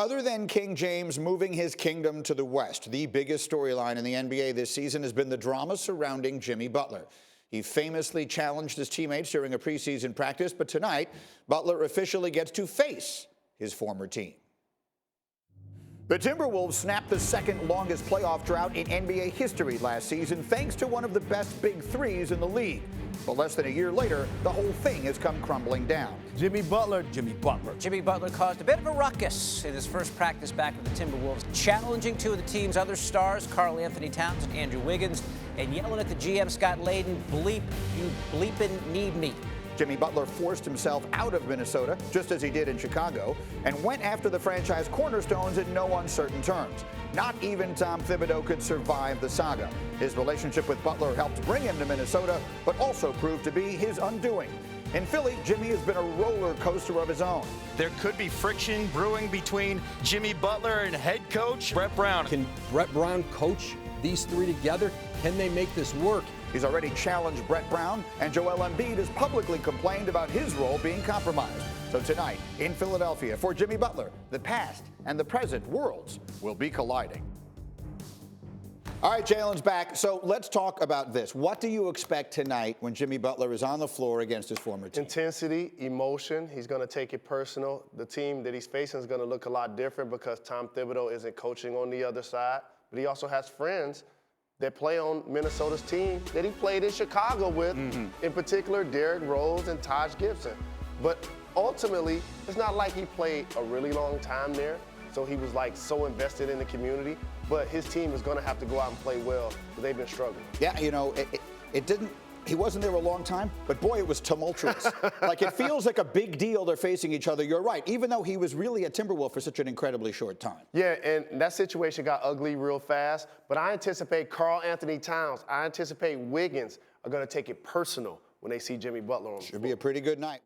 Other than King James moving his kingdom to the West, the biggest storyline in the NBA this season has been the drama surrounding Jimmy Butler. He famously challenged his teammates during a preseason practice, but tonight, Butler officially gets to face his former team. The Timberwolves snapped the second longest playoff drought in NBA history last season, thanks to one of the best big threes in the league. But less than a year later, the whole thing has come crumbling down. Jimmy Butler caused a bit of a ruckus in his first practice back with the Timberwolves, challenging two of the team's other stars, Karl-Anthony Towns and Andrew Wiggins, and yelling at the GM Scott Layden, "Bleep, you bleepin' need me." Jimmy Butler forced himself out of Minnesota, just as he did in Chicago, and went after the franchise cornerstones in no uncertain terms. Not even Tom Thibodeau could survive the saga. His relationship with Butler helped bring him to Minnesota, but also proved to be his undoing. In Philly, Jimmy has been a roller coaster of his own. There could be friction brewing between Jimmy Butler and head coach Brett Brown. Can Brett Brown coach these three together? Can they make this work? He's already challenged Brett Brown, and Joel Embiid has publicly complained about his role being compromised. So tonight, in Philadelphia, for Jimmy Butler, the past and the present worlds will be colliding. All right, Jalen's back. So let's talk about this. What do you expect tonight when Jimmy Butler is on the floor against his former team? Intensity, emotion. He's going to take it personal. The team that he's facing is going to look a lot different because Tom Thibodeau isn't coaching on the other side. But he also has friends that play on Minnesota's team that he played in Chicago with, in particular, Derrick Rose and Taj Gibson. But ultimately, it's not like he played a really long time there, so he was like so invested in the community. But his team is going to have to go out and play well, because they've been struggling. Yeah, you know, he wasn't there a long time, but boy, it was tumultuous. Like, it feels like a big deal they're facing each other. You're right, even though he was really a Timberwolf for such an incredibly short time. Yeah, and that situation got ugly real fast, but I anticipate Karl-Anthony Towns, I anticipate Wiggins are going to take it personal when they see Jimmy Butler on the floor. Should be a pretty good night.